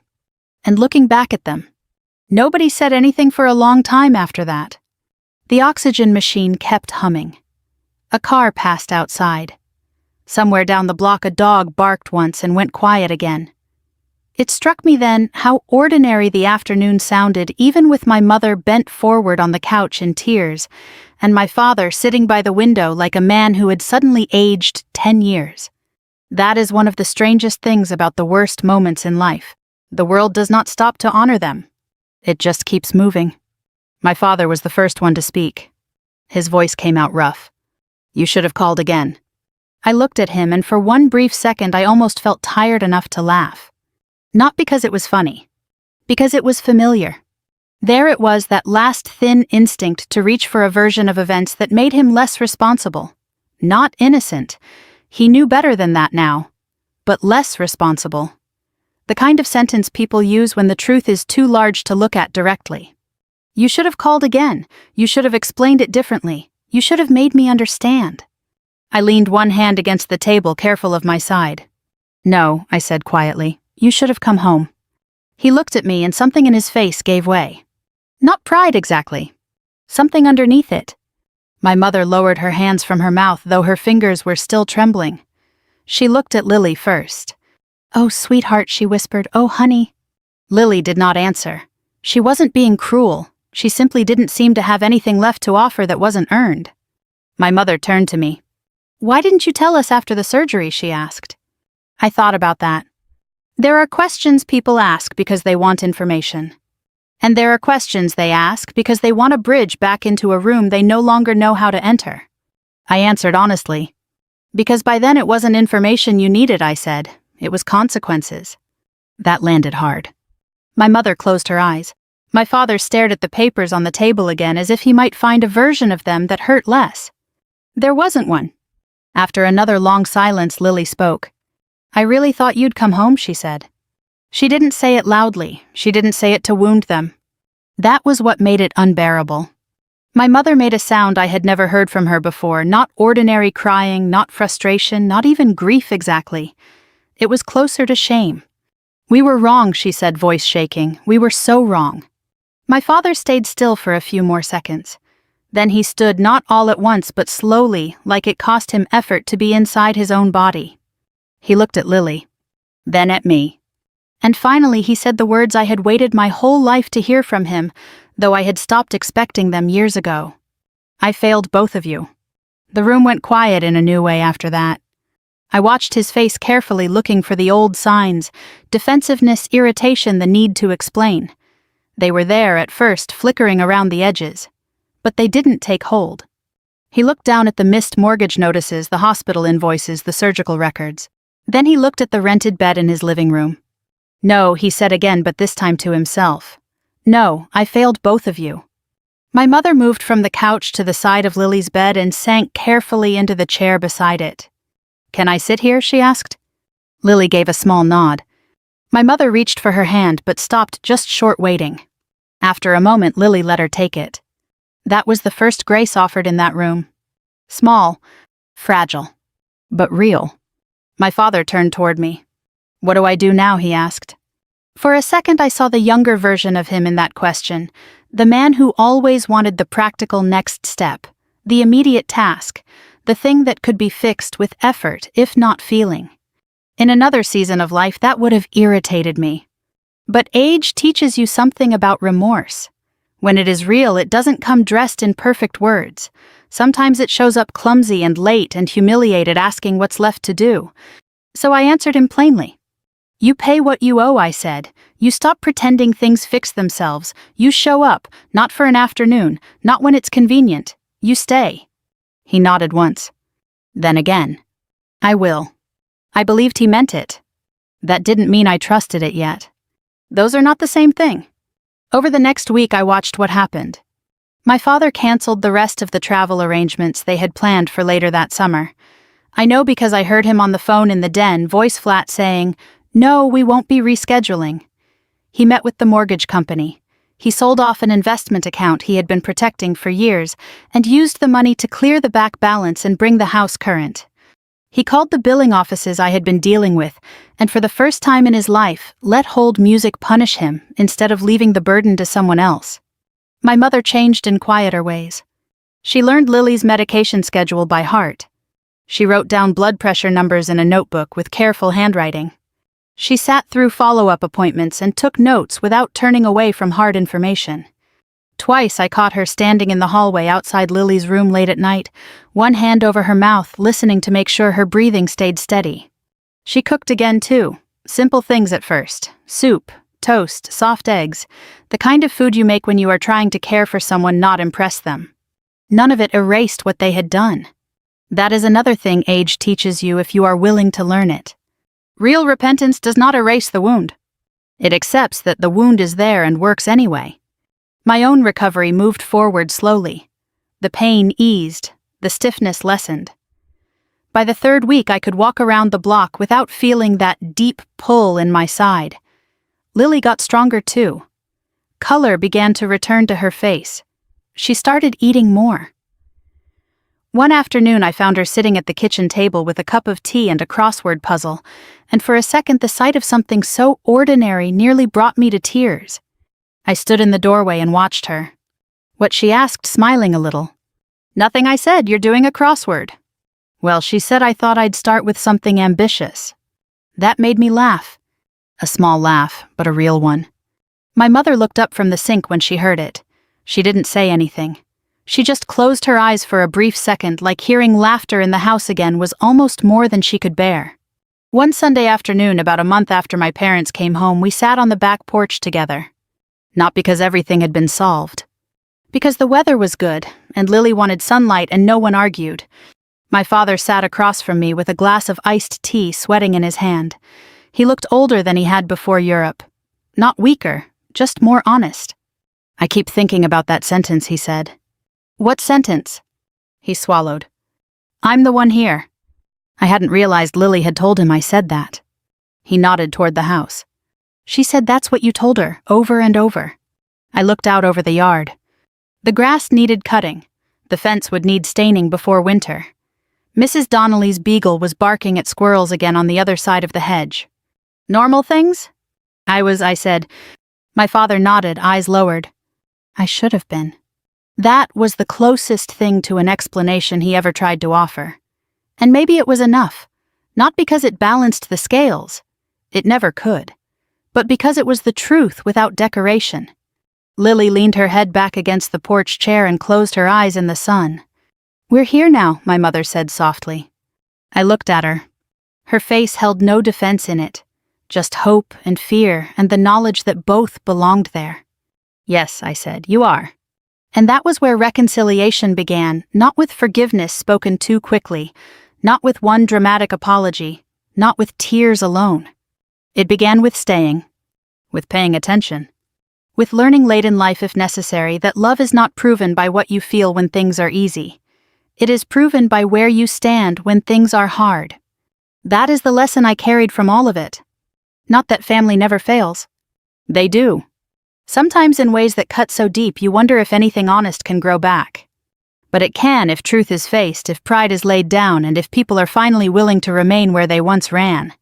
And looking back at them. Nobody said anything for a long time after that. The oxygen machine kept humming. A car passed outside. Somewhere down the block a dog barked once and went quiet again. It struck me then how ordinary the afternoon sounded even with my mother bent forward on the couch in tears, and my father sitting by the window like a man who had suddenly aged 10 years. That is one of the strangest things about the worst moments in life. The world does not stop to honor them. It just keeps moving. My father was the first one to speak. His voice came out rough. You should have called again. I looked at him, and for one brief second I almost felt tired enough to laugh. Not because it was funny. Because it was familiar. There it was, that last thin instinct to reach for a version of events that made him less responsible. Not innocent. He knew better than that now. But less responsible. The kind of sentence people use when the truth is too large to look at directly. You should have called again. You should have explained it differently. You should have made me understand. I leaned one hand against the table, careful of my side. No, I said quietly. You should have come home. He looked at me, and something in his face gave way. Not pride exactly. Something underneath it. My mother lowered her hands from her mouth, though her fingers were still trembling. She looked at Lily first. Oh, sweetheart, she whispered. Oh, honey. Lily did not answer. She wasn't being cruel. She simply didn't seem to have anything left to offer that wasn't earned. My mother turned to me. Why didn't you tell us after the surgery? She asked. I thought about that. There are questions people ask because they want information. And there are questions they ask because they want a bridge back into a room they no longer know how to enter. I answered honestly. Because by then it wasn't information you needed, I said. It was consequences. That landed hard. My mother closed her eyes. My father stared at the papers on the table again as if he might find a version of them that hurt less. There wasn't one. After another long silence, Lily spoke. I really thought you'd come home, she said. She didn't say it loudly. She didn't say it to wound them. That was what made it unbearable. My mother made a sound I had never heard from her before, not ordinary crying, not frustration, not even grief exactly. It was closer to shame. We were wrong, she said, voice shaking. We were so wrong. My father stayed still for a few more seconds. Then he stood, not all at once, but slowly, like it cost him effort to be inside his own body. He looked at Lily. Then at me. And finally he said the words I had waited my whole life to hear from him, though I had stopped expecting them years ago. I failed both of you. The room went quiet in a new way after that. I watched his face carefully, looking for the old signs, defensiveness, irritation, the need to explain. They were there at first, flickering around the edges. But they didn't take hold. He looked down at the missed mortgage notices, the hospital invoices, the surgical records. Then he looked at the rented bed in his living room. No, he said again, but this time to himself. No, I failed both of you. My mother moved from the couch to the side of Lily's bed and sank carefully into the chair beside it. Can I sit here? She asked. Lily gave a small nod. My mother reached for her hand but stopped just short, waiting. After a moment, Lily let her take it. That was the first grace offered in that room. Small, fragile, but real. My father turned toward me. What do I do now? He asked. For a second I saw the younger version of him in that question, the man who always wanted the practical next step, the immediate task, the thing that could be fixed with effort, if not feeling. In another season of life that would have irritated me. But age teaches you something about remorse. When it is real, it doesn't come dressed in perfect words. Sometimes it shows up clumsy and late and humiliated, asking what's left to do. So I answered him plainly. You pay what you owe, I said. You stop pretending things fix themselves. You show up, not for an afternoon, not when it's convenient. You stay. He nodded once. Then again. I will. I believed he meant it. That didn't mean I trusted it yet. Those are not the same thing. Over the next week I watched what happened. My father canceled the rest of the travel arrangements they had planned for later that summer. I know because I heard him on the phone in the den, voice flat, saying, "No, we won't be rescheduling." He met with the mortgage company. He sold off an investment account he had been protecting for years and used the money to clear the back balance and bring the house current. He called the billing offices I had been dealing with, and for the first time in his life, let hold music punish him instead of leaving the burden to someone else. My mother changed in quieter ways. She learned Lily's medication schedule by heart. She wrote down blood pressure numbers in a notebook with careful handwriting. She sat through follow-up appointments and took notes without turning away from hard information. Twice I caught her standing in the hallway outside Lily's room late at night, one hand over her mouth, listening to make sure her breathing stayed steady. She cooked again too. Simple things at first. Soup, toast, soft eggs, the kind of food you make when you are trying to care for someone, not impress them. None of it erased what they had done. That is another thing age teaches you if you are willing to learn it. Real repentance does not erase the wound. It accepts that the wound is there and works anyway. My own recovery moved forward slowly. The pain eased, the stiffness lessened. By the third week I could walk around the block without feeling that deep pull in my side. Lily got stronger too. Color began to return to her face. She started eating more. One afternoon I found her sitting at the kitchen table with a cup of tea and a crossword puzzle, and for a second the sight of something so ordinary nearly brought me to tears. I stood in the doorway and watched her. What she asked, smiling a little. "Nothing," I said. "You're doing a crossword." Well, she said I thought I'd start with something ambitious. That made me laugh. A small laugh, but a real one. My mother looked up from the sink when she heard it. She didn't say anything. She just closed her eyes for a brief second, like hearing laughter in the house again was almost more than she could bear. One Sunday afternoon, about a month after my parents came home, we sat on the back porch together. Not because everything had been solved. Because the weather was good, and Lily wanted sunlight and no one argued. My father sat across from me with a glass of iced tea sweating in his hand. He looked older than he had before Europe. Not weaker, just more honest. "I keep thinking about that sentence," he said. "What sentence?" He swallowed. "I'm the one here." I hadn't realized Lily had told him I said that. He nodded toward the house. "She said that's what you told her, over and over." I looked out over the yard. The grass needed cutting. The fence would need staining before winter. Mrs. Donnelly's beagle was barking at squirrels again on the other side of the hedge. "Normal things?" I said. My father nodded, eyes lowered. "I should have been." That was the closest thing to an explanation he ever tried to offer. And maybe it was enough. Not because it balanced the scales. It never could. But because it was the truth without decoration. Lily leaned her head back against the porch chair and closed her eyes in the sun. "We're here now," my mother said softly. I looked at her. Her face held no defense in it, just hope and fear and the knowledge that both belonged there. "Yes," I said, "you are." And that was where reconciliation began, not with forgiveness spoken too quickly, not with one dramatic apology, not with tears alone. It began with staying, with paying attention, with learning late in life if necessary that love is not proven by what you feel when things are easy. It is proven by where you stand when things are hard. That is the lesson I carried from all of it. Not that family never fails. They do. Sometimes in ways that cut so deep you wonder if anything honest can grow back. But it can if truth is faced, if pride is laid down, and if people are finally willing to remain where they once ran.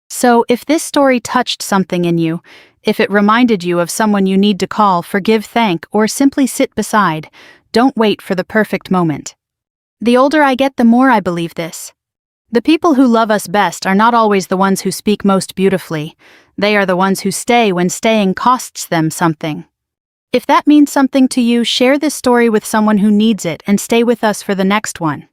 So, if this story touched something in you, if it reminded you of someone you need to call, forgive, thank, or simply sit beside, don't wait for the perfect moment. The older I get, the more I believe this. The people who love us best are not always the ones who speak most beautifully. They are the ones who stay when staying costs them something. If that means something to you, share this story with someone who needs it and stay with us for the next one.